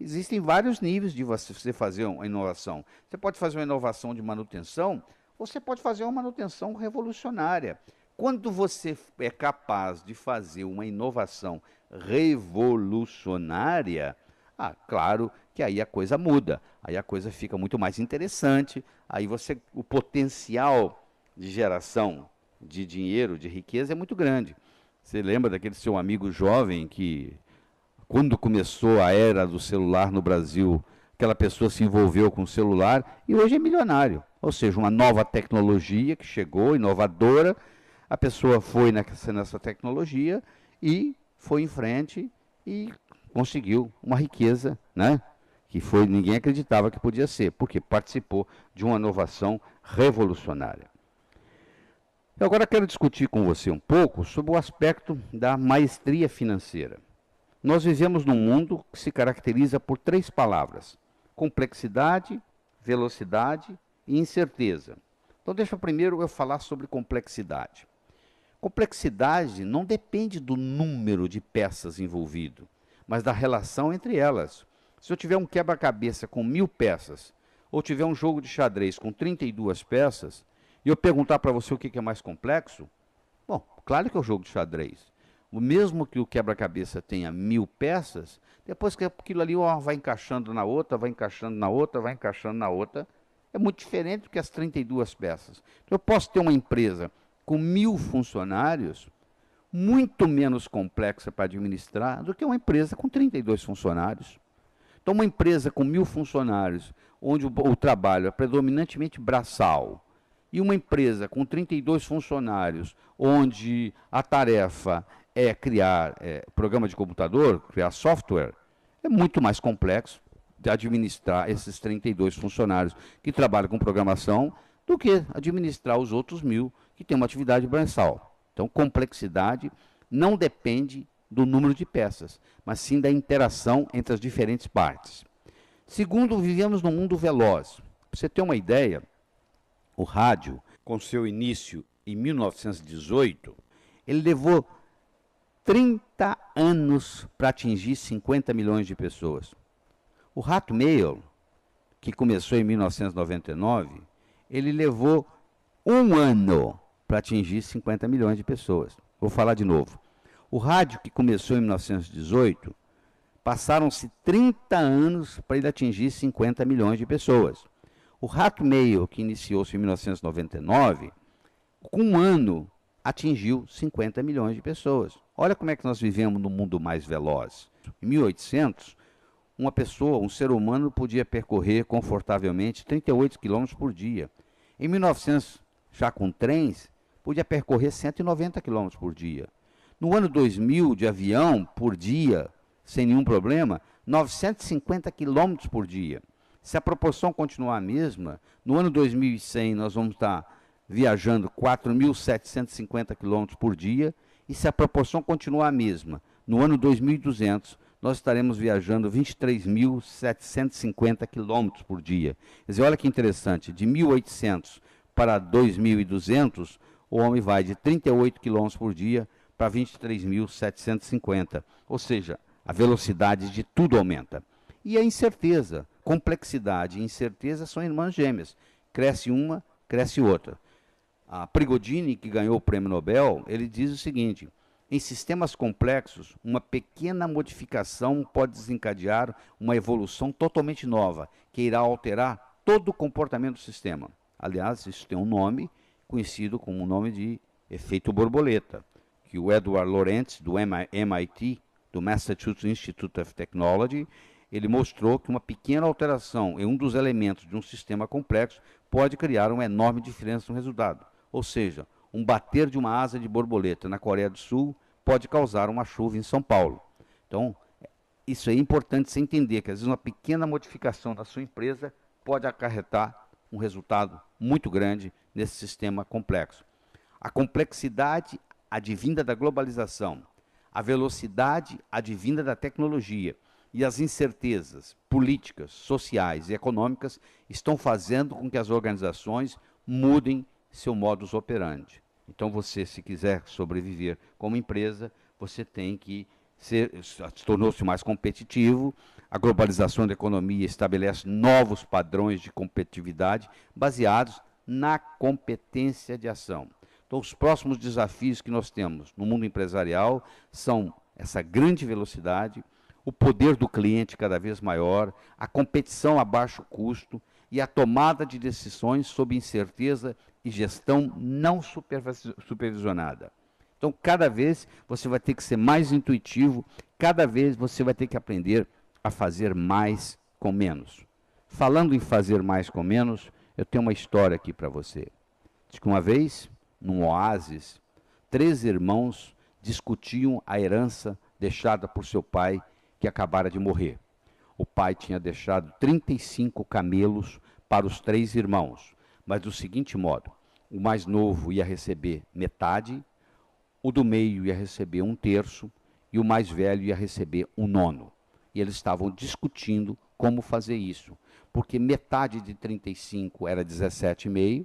Existem vários níveis de você fazer uma inovação. Você pode fazer uma inovação de manutenção, ou você pode fazer uma manutenção revolucionária. Quando você é capaz de fazer uma inovação revolucionária, claro que aí a coisa muda, aí a coisa fica muito mais interessante, aí o potencial de geração de dinheiro, de riqueza é muito grande. Você lembra daquele seu amigo jovem que, quando começou a era do celular no Brasil, aquela pessoa se envolveu com o celular e hoje é milionário. Ou seja, uma nova tecnologia que chegou, inovadora, a pessoa foi nessa tecnologia e foi em frente e conseguiu uma riqueza, né? Que foi, ninguém acreditava que podia ser, porque participou de uma inovação revolucionária. Eu agora quero discutir com você um pouco sobre o aspecto da maestria financeira. Nós vivemos num mundo que se caracteriza por 3 palavras: complexidade, velocidade e incerteza. Então deixa primeiro eu falar sobre complexidade. Complexidade não depende do número de peças envolvido, mas da relação entre elas. Se eu tiver um quebra-cabeça com 1000 peças, ou tiver um jogo de xadrez com 32 peças, e eu perguntar para você o que é mais complexo, bom, claro que é o jogo de xadrez. O mesmo que o quebra-cabeça tenha 1000 peças, depois que aquilo ali vai encaixando na outra, vai encaixando na outra, vai encaixando na outra, é muito diferente do que as 32 peças. Então, eu posso ter uma empresa com 1000 funcionários, muito menos complexa para administrar do que uma empresa com 32 funcionários. Então, uma empresa com 1000 funcionários, onde o trabalho é predominantemente braçal, e uma empresa com 32 funcionários, onde a tarefa é criar programa de computador, criar software, é muito mais complexo de administrar esses 32 funcionários que trabalham com programação do que administrar os outros 1000 que têm uma atividade braçal. Então, complexidade não depende do número de peças, mas sim da interação entre as diferentes partes. Segundo, vivemos num mundo veloz. Para você ter uma ideia, o rádio, com seu início em 1918, ele levou 30 anos para atingir 50 milhões de pessoas. O Hotmail, que começou em 1999, ele levou 1 ano para atingir 50 milhões de pessoas. Vou falar de novo. O rádio, que começou em 1918, passaram-se 30 anos para ele atingir 50 milhões de pessoas. O Hotmail, que iniciou-se em 1999, com 1 ano, atingiu 50 milhões de pessoas. Olha como é que nós vivemos num mundo mais veloz. Em 1800, uma pessoa, um ser humano, podia percorrer confortavelmente 38 km por dia. Em 1900, já com trens, podia percorrer 190 km por dia. No ano 2000, de avião, por dia, sem nenhum problema, 950 km por dia. Se a proporção continuar a mesma, no ano 2100 nós vamos estar viajando 4.750 km por dia, e se a proporção continuar a mesma, no ano 2200 nós estaremos viajando 23.750 km por dia. Quer dizer, olha que interessante, de 1800 para 2200, o homem vai de 38 km por dia para 23.750, ou seja, a velocidade de tudo aumenta. E a incerteza, complexidade e incerteza são irmãs gêmeas. Cresce uma, cresce outra. A Prigogine, que ganhou o prêmio Nobel, ele diz o seguinte: em sistemas complexos, uma pequena modificação pode desencadear uma evolução totalmente nova, que irá alterar todo o comportamento do sistema. Aliás, isso tem um nome conhecido como o nome de efeito borboleta, que o Edward Lorenz, do MIT, do Massachusetts Institute of Technology, ele mostrou que uma pequena alteração em um dos elementos de um sistema complexo pode criar uma enorme diferença no resultado. Ou seja, um bater de uma asa de borboleta na Coreia do Sul pode causar uma chuva em São Paulo. Então, isso é importante você entender, que às vezes uma pequena modificação na sua empresa pode acarretar um resultado muito grande nesse sistema complexo. A complexidade advinda da globalização, a velocidade advinda da tecnologia e as incertezas políticas, sociais e econômicas estão fazendo com que as organizações mudem seu modus operandi. Então, você, se quiser sobreviver como empresa, você tem que tornou-se mais competitivo. A globalização da economia estabelece novos padrões de competitividade baseados na competência de ação. Então, os próximos desafios que nós temos no mundo empresarial são essa grande velocidade, o poder do cliente cada vez maior, a competição a baixo custo e a tomada de decisões sob incerteza e gestão não supervisionada. Então, cada vez você vai ter que ser mais intuitivo, cada vez você vai ter que aprender a fazer mais com menos. Falando em fazer mais com menos, eu tenho uma história aqui para você. Diz que uma vez, num oásis, 3 irmãos discutiam a herança deixada por seu pai, que acabara de morrer. O pai tinha deixado 35 camelos para os 3 irmãos, mas do seguinte modo: o mais novo ia receber metade, o do meio ia receber 1/3 e o mais velho ia receber 1/9. E eles estavam discutindo como fazer isso, porque metade de 35 era 17,5,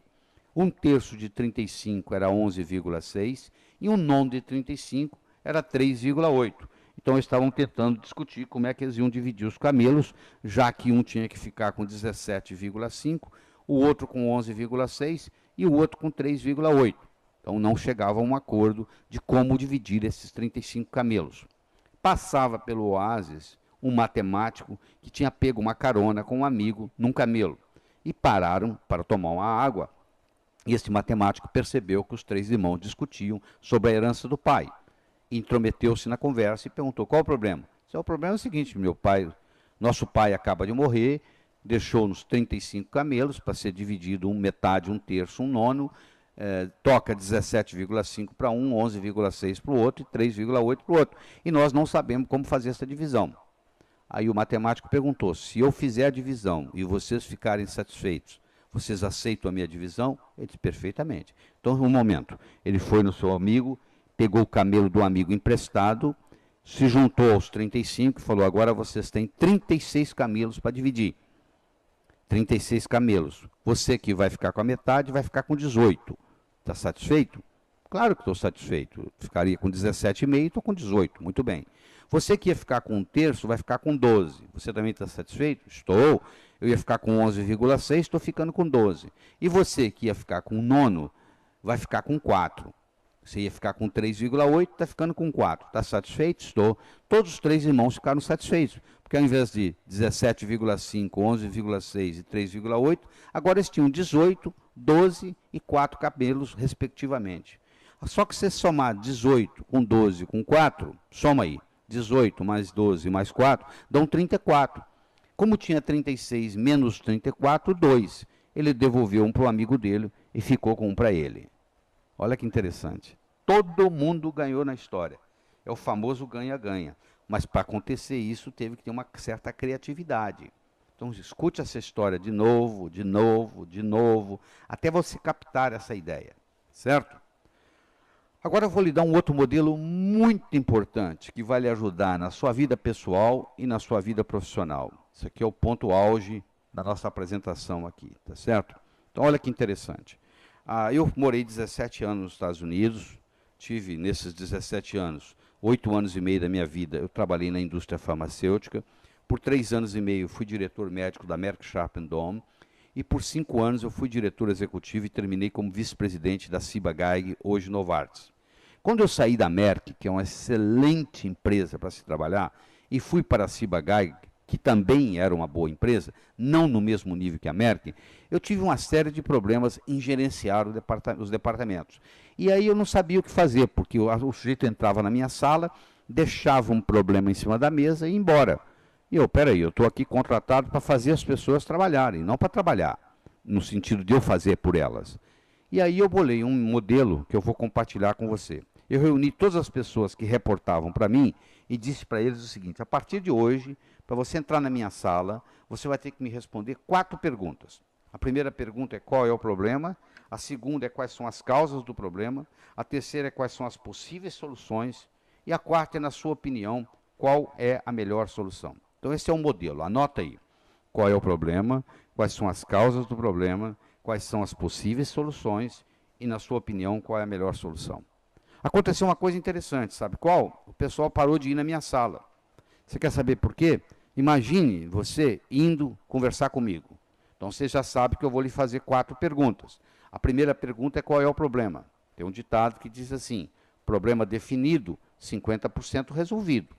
1/3 de 35 era 11,6 e 1/9 de 35 era 3,8. Então eles estavam tentando discutir como é que eles iam dividir os camelos, já que um tinha que ficar com 17,5, o outro com 11,6 e o outro com 3,8. Então não chegava a um acordo de como dividir esses 35 camelos. Passava pelo oásis um matemático que tinha pego uma carona com um amigo num camelo. E pararam para tomar uma água. E esse matemático percebeu que os 3 irmãos discutiam sobre a herança do pai. Intrometeu-se na conversa e perguntou: qual o problema? O problema é o seguinte: nosso pai acaba de morrer, deixou-nos 35 camelos para ser dividido metade, 1/3, 1/9, toca 17,5 para um, 11,6 para o outro e 3,8 para o outro. E nós não sabemos como fazer essa divisão. Aí o matemático perguntou: se eu fizer a divisão e vocês ficarem satisfeitos, vocês aceitam a minha divisão? Ele disse: perfeitamente. Então, um momento, ele foi no seu amigo, pegou o camelo do amigo emprestado, se juntou aos 35 e falou: agora vocês têm 36 camelos para dividir. 36 camelos. Você que vai ficar com a metade vai ficar com 18. Está satisfeito? Claro que estou satisfeito. Eu ficaria com 17,5 e estou com 18. Muito bem. Você que ia ficar com 1/3 vai ficar com 12. Você também está satisfeito? Estou. Eu ia ficar com 11,6, estou ficando com 12. E você que ia ficar com 1/9 vai ficar com 4. Você ia ficar com 3,8, está ficando com 4. Está satisfeito? Estou. Todos os 3 irmãos ficaram satisfeitos. Porque ao invés de 17,5, 11,6 e 3,8, agora eles tinham 18, 12 e 4 camelos, respectivamente. Só que se você somar 18 com 12 com 4, soma aí. 18 mais 12 mais 4, dão 34. Como tinha 36 menos 34, 2. Ele devolveu um para o amigo dele e ficou com um para ele. Olha que interessante. Todo mundo ganhou na história. É o famoso ganha-ganha. Mas para acontecer isso, teve que ter uma certa criatividade. Então, escute essa história de novo, de novo, de novo, até você captar essa ideia. Certo? Agora eu vou lhe dar um outro modelo muito importante, que vai lhe ajudar na sua vida pessoal e na sua vida profissional. Isso aqui é o ponto auge da nossa apresentação aqui, tá certo? Então, olha que interessante. Eu morei 17 anos nos Estados Unidos, tive nesses 17 anos, 8 anos e meio da minha vida, eu trabalhei na indústria farmacêutica. Por 3 anos e meio, fui diretor médico da Merck Sharp & Dohme. E por 5 anos, eu fui diretor executivo e terminei como vice-presidente da Ciba-Geigy, hoje Novartis. Quando eu saí da Merck, que é uma excelente empresa para se trabalhar, e fui para a Ciba-Geigy, que também era uma boa empresa, não no mesmo nível que a Merck, eu tive uma série de problemas em gerenciar os departamentos. E aí eu não sabia o que fazer, porque o sujeito entrava na minha sala, deixava um problema em cima da mesa e ia embora. E eu estou aqui contratado para fazer as pessoas trabalharem, não para trabalhar, no sentido de eu fazer por elas. E aí eu bolei um modelo que eu vou compartilhar com você. Eu reuni todas as pessoas que reportavam para mim e disse para eles o seguinte: a partir de hoje, para você entrar na minha sala, você vai ter que me responder 4 perguntas. A primeira pergunta é: qual é o problema? A segunda é: quais são as causas do problema? A terceira é: quais são as possíveis soluções? E a quarta é: na sua opinião, qual é a melhor solução? Então esse é o modelo, anota aí. Qual é o problema? Quais são as causas do problema? Quais são as possíveis soluções? E na sua opinião, qual é a melhor solução? Aconteceu uma coisa interessante, sabe qual? O pessoal parou de ir na minha sala. Você quer saber por quê? Imagine você indo conversar comigo. Então você já sabe que eu vou lhe fazer 4 perguntas. A primeira pergunta é: qual é o problema? Tem um ditado que diz assim: problema definido, 50% resolvido.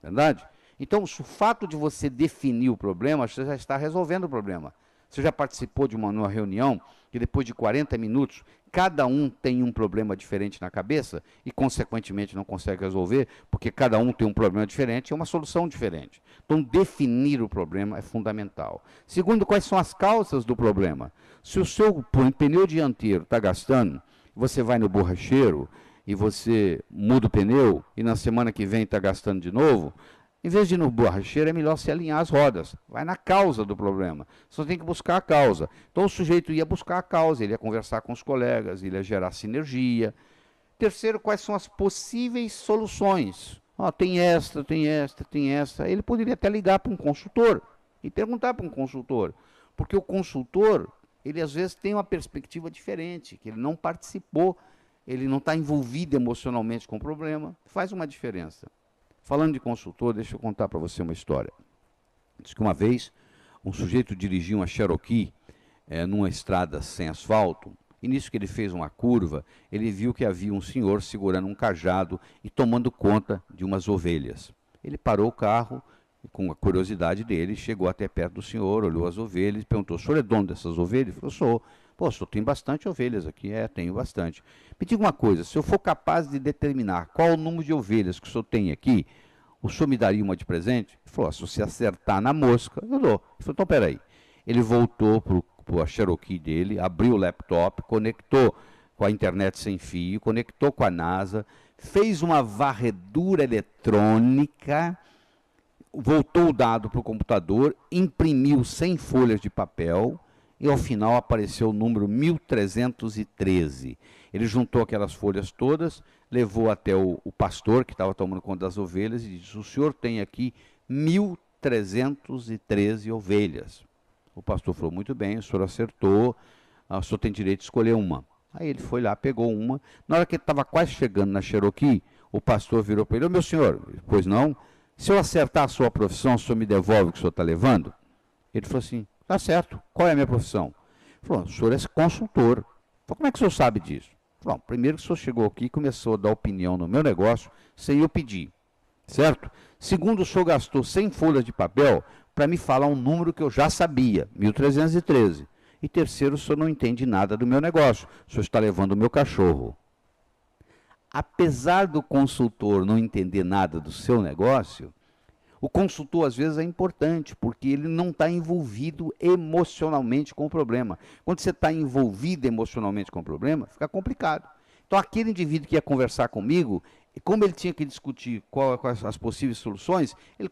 Verdade? Então, o fato de você definir o problema, você já está resolvendo o problema. Você já participou de uma reunião que depois de 40 minutos, cada um tem um problema diferente na cabeça e, consequentemente, não consegue resolver, porque cada um tem um problema diferente e uma solução diferente. Então, definir o problema é fundamental. Segundo, quais são as causas do problema? Se o seu pneu dianteiro está gastando, você vai no borracheiro e você muda o pneu e na semana que vem está gastando de novo, em vez de ir no borracheiro, é melhor se alinhar as rodas. Vai na causa do problema. Só tem que buscar a causa. Então o sujeito ia buscar a causa, ele ia conversar com os colegas, ele ia gerar sinergia. Terceiro, quais são as possíveis soluções? Tem esta, tem esta, tem esta. Ele poderia até ligar para um consultor e perguntar para um consultor. Porque o consultor, ele às vezes tem uma perspectiva diferente, que ele não participou, ele não está envolvido emocionalmente com o problema. Faz uma diferença. Falando de consultor, deixa eu contar para você uma história. Diz que uma vez, um sujeito dirigia uma Cherokee numa estrada sem asfalto, e nisso que ele fez uma curva, ele viu que havia um senhor segurando um cajado e tomando conta de umas ovelhas. Ele parou o carro, e com a curiosidade dele, chegou até perto do senhor, olhou as ovelhas e perguntou: o senhor é dono dessas ovelhas? Ele falou: sou. Pô, o senhor tem bastante ovelhas aqui? Tenho bastante. Me diga uma coisa, se eu for capaz de determinar qual o número de ovelhas que o senhor tem aqui, o senhor me daria uma de presente? Ele falou: se você acertar na mosca, eu dou. Ele falou: então, peraí. Ele voltou para a Cherokee dele, abriu o laptop, conectou com a internet sem fio, conectou com a NASA, fez uma varredura eletrônica, voltou o dado para o computador, imprimiu 100 folhas de papel, e ao final apareceu o número 1313. Ele juntou aquelas folhas todas, levou até o pastor que estava tomando conta das ovelhas e disse: o senhor tem aqui 1313 ovelhas. O pastor falou: muito bem, o senhor acertou, o senhor tem direito de escolher uma. Aí ele foi lá, pegou uma. Na hora que ele estava quase chegando na Cherokee, o pastor virou para ele: meu senhor, pois não, se eu acertar a sua profissão, o senhor me devolve o que o senhor está levando? Ele falou assim: tá certo, qual é a minha profissão? Ele falou: o senhor é consultor. Ele falou: como é que o senhor sabe disso? Ele falou: primeiro que o senhor chegou aqui e começou a dar opinião no meu negócio sem eu pedir, certo? Segundo, o senhor gastou 100 folhas de papel para me falar um número que eu já sabia, 1313. E terceiro, o senhor não entende nada do meu negócio, o senhor está levando o meu cachorro. Apesar do consultor não entender nada do seu negócio, o consultor, às vezes, é importante, porque ele não está envolvido emocionalmente com o problema. Quando você está envolvido emocionalmente com o problema, fica complicado. Então, aquele indivíduo que ia conversar comigo, como ele tinha que discutir quais as possíveis soluções, ele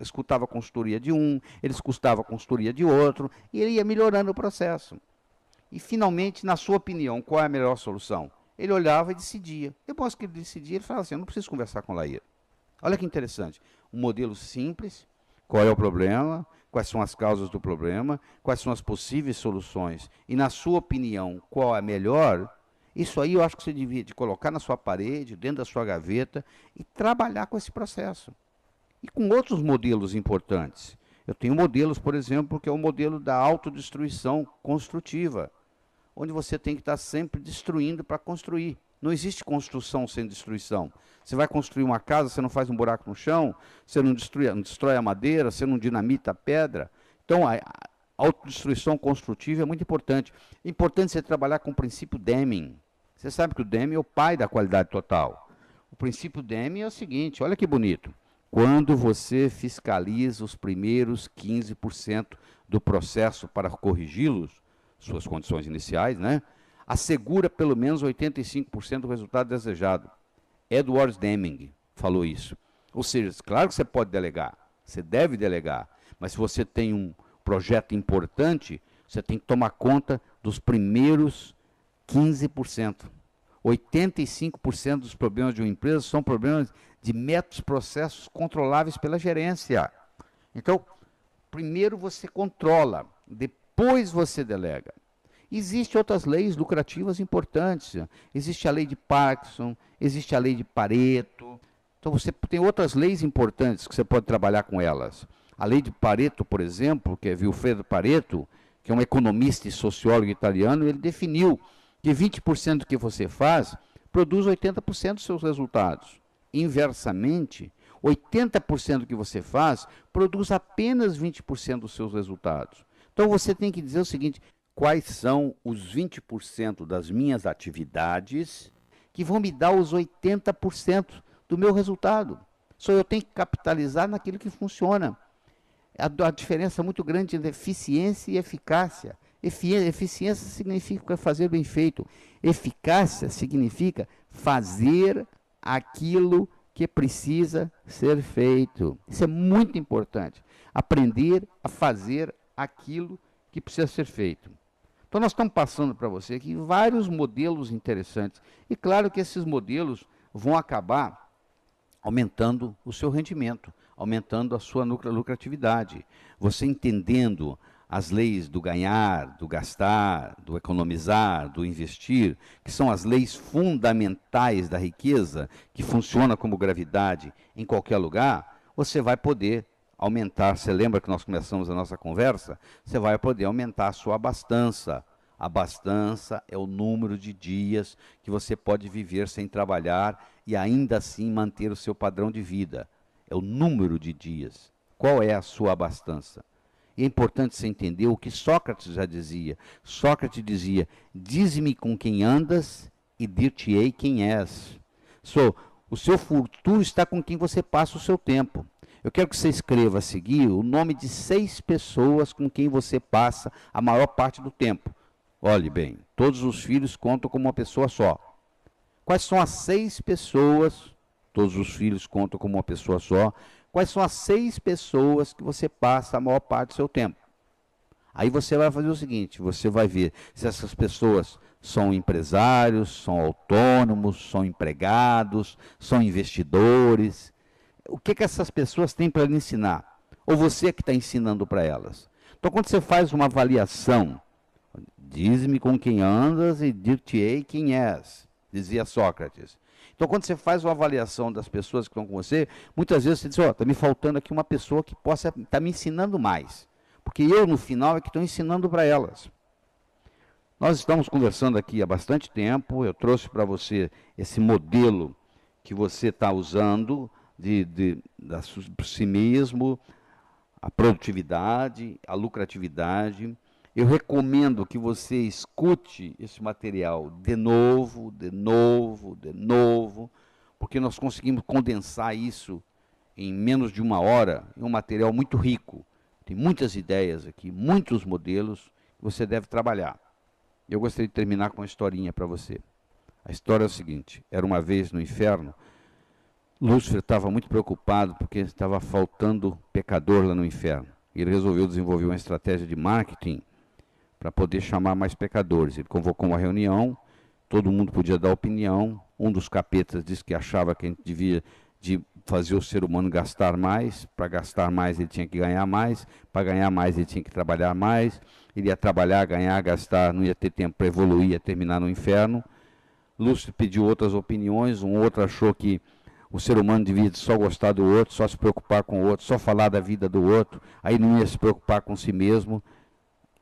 escutava a consultoria de um, ele escutava a consultoria de outro, e ele ia melhorando o processo. E, finalmente, na sua opinião, qual é a melhor solução? Ele olhava e decidia. Depois que ele decidia, ele falava assim: eu não preciso conversar com o Laíra. Olha que interessante, um modelo simples, qual é o problema, quais são as causas do problema, quais são as possíveis soluções, e na sua opinião, qual é a melhor. Isso aí eu acho que você devia de colocar na sua parede, dentro da sua gaveta, e trabalhar com esse processo. E com outros modelos importantes. Eu tenho modelos, por exemplo, que é o modelo da autodestruição construtiva, onde você tem que estar sempre destruindo para construir. Não existe construção sem destruição. Você vai construir uma casa, você não faz um buraco no chão, você não destrói a madeira, você não dinamita a pedra. Então, a autodestruição construtiva é muito importante. É importante você trabalhar com o princípio Deming. Você sabe que o Deming é o pai da qualidade total. O princípio Deming é o seguinte, olha que bonito. Quando você fiscaliza os primeiros 15% do processo para corrigi-los, suas condições iniciais, né? Assegura pelo menos 85% do resultado desejado. Edward Deming falou isso. Ou seja, claro que você pode delegar, você deve delegar, mas se você tem um projeto importante, você tem que tomar conta dos primeiros 15%. 85% dos problemas de uma empresa são problemas de métodos, processos controláveis pela gerência. Então, primeiro você controla, depois você delega. Existem outras leis lucrativas importantes. Existe a lei de Parkinson, existe a lei de Pareto. Então você tem outras leis importantes que você pode trabalhar com elas. A lei de Pareto, por exemplo, que é Vilfredo Pareto, que é um economista e sociólogo italiano, ele definiu que 20% do que você faz produz 80% dos seus resultados. Inversamente, 80% do que você faz produz apenas 20% dos seus resultados. Então você tem que dizer o seguinte: quais são os 20% das minhas atividades que vão me dar os 80% do meu resultado. Só eu tenho que capitalizar naquilo que funciona. A diferença muito grande entre eficiência e eficácia. Eficiência significa fazer bem feito. Eficácia significa fazer aquilo que precisa ser feito. Isso é muito importante. Aprender a fazer aquilo que precisa ser feito. Então, nós estamos passando para você aqui vários modelos interessantes. E claro que esses modelos vão acabar aumentando o seu rendimento, aumentando a sua lucratividade. Você entendendo as leis do ganhar, do gastar, do economizar, do investir, que são as leis fundamentais da riqueza, que funciona como gravidade em qualquer lugar, você vai poder aumentar. Você lembra que nós começamos a nossa conversa? Você vai poder aumentar a sua abastança. A abastança é o número de dias que você pode viver sem trabalhar e ainda assim manter o seu padrão de vida. É o número de dias. Qual é a sua abastança? E é importante você entender o que Sócrates já dizia. Sócrates dizia: dize-me com quem andas e dir-te-ei quem és. O seu futuro está com quem você passa o seu tempo. Eu quero que você escreva a seguir o nome de 6 pessoas com quem você passa a maior parte do tempo. Olhe bem, todos os filhos contam como uma pessoa só. Quais são as 6 pessoas, todos os filhos contam como uma pessoa só, quais são as 6 pessoas que você passa a maior parte do seu tempo? Aí você vai fazer o seguinte, você vai ver se essas pessoas são empresários, são autônomos, são empregados, são investidores. O que essas pessoas têm para lhe ensinar? Ou você é que está ensinando para elas? Então, quando você faz uma avaliação, diz-me com quem andas e dir-te-ei quem és, dizia Sócrates. Então, quando você faz uma avaliação das pessoas que estão com você, muitas vezes você diz, está me faltando aqui uma pessoa que possa estar me ensinando mais. Porque eu, no final, é que estou ensinando para elas. Nós estamos conversando aqui há bastante tempo, eu trouxe para você esse modelo que você está usando, da si mesmo, a produtividade, a lucratividade. Eu recomendo que você escute esse material de novo, porque nós conseguimos condensar isso em menos de 1 hora, em um material muito rico. Tem muitas ideias aqui, muitos modelos que você deve trabalhar. Eu gostaria de terminar com uma historinha para você. A história é o seguinte: era uma vez no inferno, Lúcifer estava muito preocupado porque estava faltando pecador lá no inferno. Ele resolveu desenvolver uma estratégia de marketing para poder chamar mais pecadores. Ele convocou uma reunião, todo mundo podia dar opinião. Um dos capetas disse que achava que a gente devia fazer o ser humano gastar mais. Para gastar mais ele tinha que ganhar mais, para ganhar mais ele tinha que trabalhar mais. Ele ia trabalhar, ganhar, gastar, não ia ter tempo para evoluir, ia terminar no inferno. Lúcifer pediu outras opiniões, um outro achou que o ser humano devia só gostar do outro, só se preocupar com o outro, só falar da vida do outro, aí não ia se preocupar com si mesmo,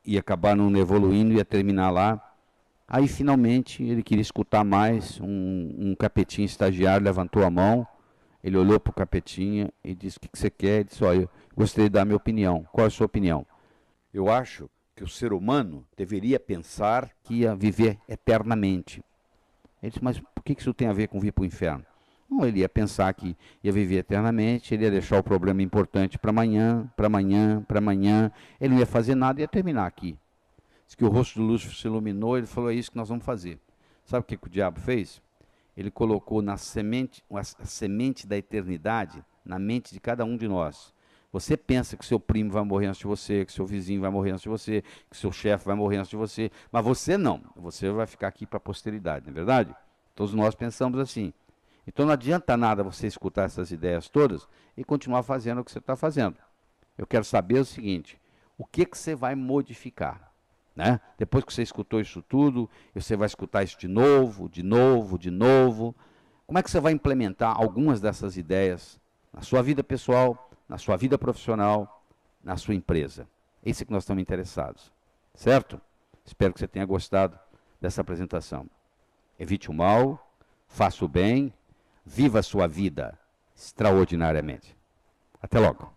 ia acabar não evoluindo, ia terminar lá. Aí, finalmente, ele queria escutar mais, um capetinha estagiário levantou a mão, ele olhou para o capetinha e disse: o que você quer? Ele disse: eu gostaria de dar a minha opinião. Qual é a sua opinião? Eu acho que o ser humano deveria pensar que ia viver eternamente. Ele disse: mas por que isso tem a ver com vir para o inferno? Não, ele ia pensar que ia viver eternamente, ele ia deixar o problema importante para amanhã, ele não ia fazer nada e ia terminar aqui. Diz que o rosto do Lúcifer se iluminou, ele falou: é isso que nós vamos fazer. Sabe o que o diabo fez? Ele colocou a semente da eternidade na mente de cada um de nós. Você pensa que seu primo vai morrer antes de você, que seu vizinho vai morrer antes de você, que seu chefe vai morrer antes de você, mas você não. Você vai ficar aqui para a posteridade, não é verdade? Todos nós pensamos assim. Então não adianta nada você escutar essas ideias todas e continuar fazendo o que você está fazendo. Eu quero saber o seguinte: o que você vai modificar? Né? Depois que você escutou isso tudo, você vai escutar isso de novo. Como é que você vai implementar algumas dessas ideias na sua vida pessoal, na sua vida profissional, na sua empresa? É isso que nós estamos interessados, certo? Espero que você tenha gostado dessa apresentação. Evite o mal, faça o bem, viva a sua vida extraordinariamente. Até logo.